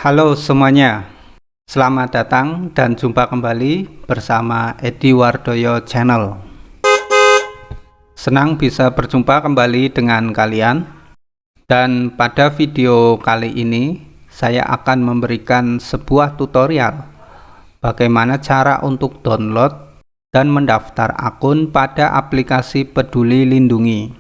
Halo semuanya, selamat datang dan jumpa kembali bersama Edi Wardoyo Channel. Senang bisa berjumpa kembali dengan kalian. Dan pada video kali ini saya akan memberikan sebuah tutorial bagaimana cara untuk download dan mendaftar akun pada aplikasi Peduli Lindungi.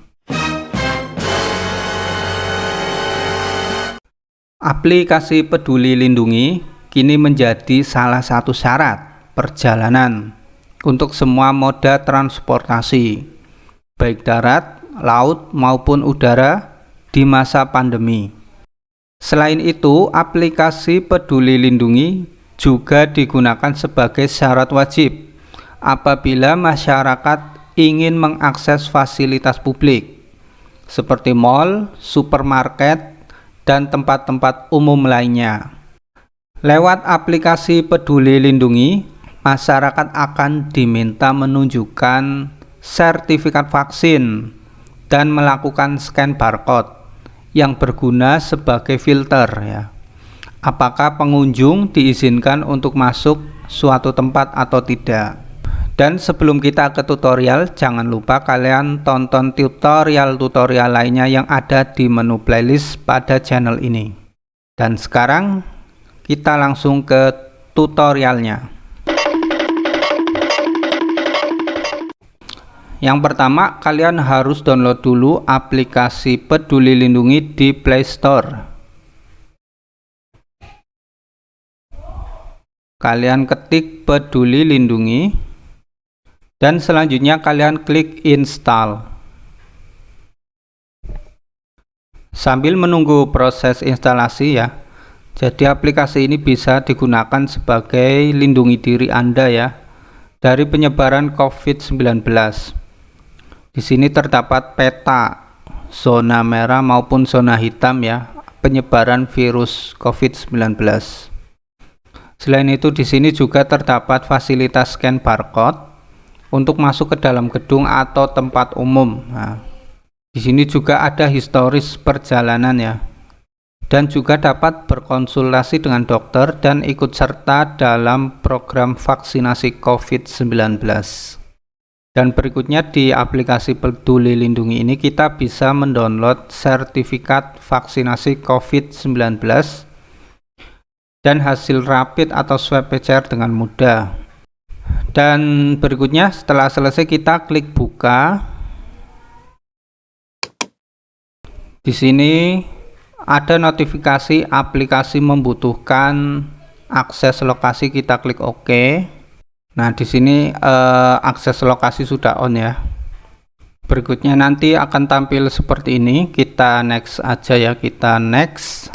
Aplikasi Peduli Lindungi kini menjadi salah satu syarat perjalanan untuk semua moda transportasi, baik darat, laut, maupun udara di masa pandemi. Selain itu, aplikasi Peduli Lindungi juga digunakan sebagai syarat wajib apabila masyarakat ingin mengakses fasilitas publik seperti mal, supermarket, dan tempat-tempat umum lainnya. Lewat aplikasi Peduli Lindungi, masyarakat akan diminta menunjukkan sertifikat vaksin dan melakukan scan barcode yang berguna sebagai filter ya. Apakah pengunjung diizinkan untuk masuk suatu tempat atau tidak? Dan sebelum kita ke tutorial, jangan lupa kalian tonton tutorial-tutorial lainnya yang ada di menu playlist pada channel ini. Dan sekarang kita langsung ke tutorialnya. Yang pertama, kalian harus download dulu aplikasi Peduli Lindungi di Play Store. Kalian ketik Peduli Lindungi dan selanjutnya kalian klik install. Sambil menunggu proses instalasi ya, jadi aplikasi ini bisa digunakan sebagai lindungi diri Anda ya dari penyebaran COVID-19. Di sini terdapat peta zona merah maupun zona hitam ya penyebaran virus COVID-19. Selain itu di sini juga terdapat fasilitas scan barcode untuk masuk ke dalam gedung atau tempat umum. Nah, di sini juga ada historis perjalanan ya, dan juga dapat berkonsultasi dengan dokter dan ikut serta dalam program vaksinasi COVID-19. Dan berikutnya di aplikasi Peduli Lindungi ini kita bisa mendownload sertifikat vaksinasi COVID-19 dan hasil rapid atau swab PCR dengan mudah. Dan berikutnya setelah selesai kita klik buka. Di sini ada notifikasi aplikasi membutuhkan akses lokasi, kita klik OK. Nah, di sini akses lokasi sudah on ya. Berikutnya nanti akan tampil seperti ini. Kita next aja ya, kita next.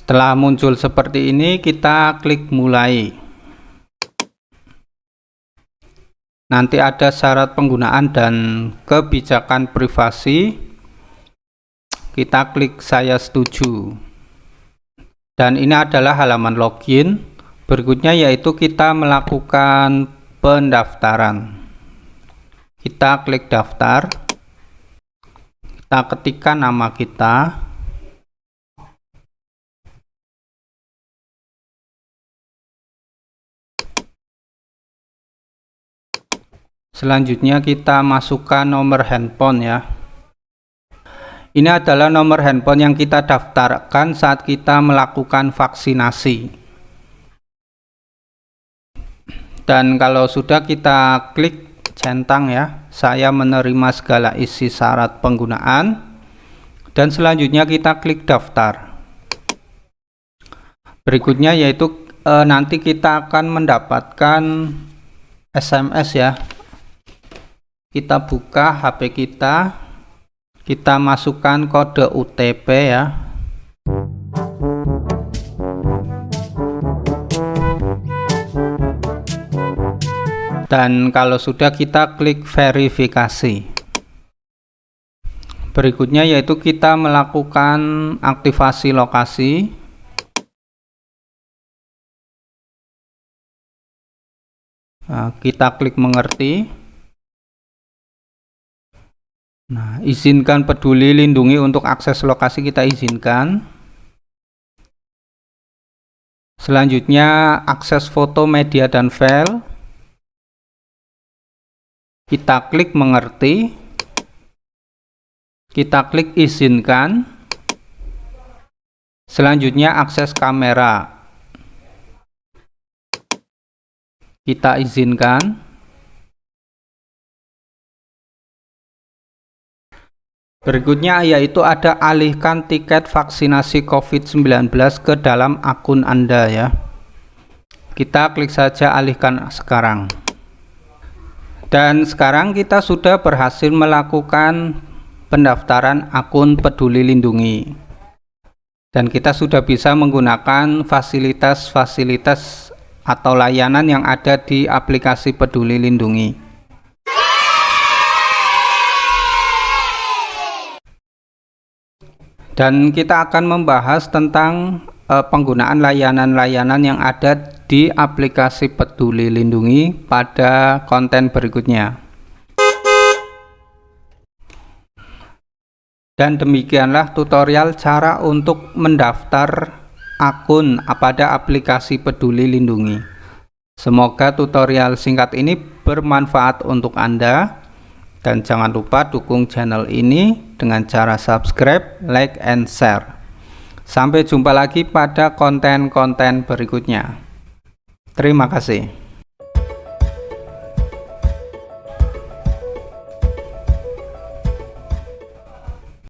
Setelah muncul seperti ini, kita klik mulai. Nanti ada syarat penggunaan dan kebijakan privasi. Kita klik saya setuju. Dan ini adalah halaman login. Berikutnya yaitu kita melakukan pendaftaran. Kita klik daftar. Kita ketikkan nama kita. Selanjutnya kita masukkan nomor handphone ya. Ini adalah nomor handphone yang kita daftarkan saat kita melakukan vaksinasi. Dan kalau sudah kita klik centang ya, saya menerima segala isi syarat penggunaan. Dan selanjutnya kita klik daftar. Berikutnya yaitu nanti kita akan mendapatkan SMS ya. Kita buka HP kita masukkan kode OTP ya. Dan kalau sudah kita klik verifikasi. Berikutnya yaitu kita melakukan aktivasi lokasi. Nah, kita klik mengerti. Nah, izinkan Peduli Lindungi untuk akses lokasi, kita izinkan. Selanjutnya akses foto, media, dan file, kita klik mengerti, kita klik izinkan. Selanjutnya akses kamera, kita izinkan. Berikutnya yaitu ada alihkan tiket vaksinasi COVID-19 ke dalam akun Anda ya. Kita klik saja alihkan sekarang. Dan sekarang kita sudah berhasil melakukan pendaftaran akun Peduli Lindungi. Dan kita sudah bisa menggunakan fasilitas-fasilitas atau layanan yang ada di aplikasi Peduli Lindungi. Dan kita akan membahas tentang penggunaan layanan-layanan yang ada di aplikasi Peduli Lindungi pada konten berikutnya. Dan demikianlah tutorial cara untuk mendaftar akun pada aplikasi Peduli Lindungi. Semoga tutorial singkat ini bermanfaat untuk Anda. Dan jangan lupa dukung channel ini dengan cara subscribe, like, and share. Sampai jumpa lagi pada konten-konten berikutnya. Terima kasih.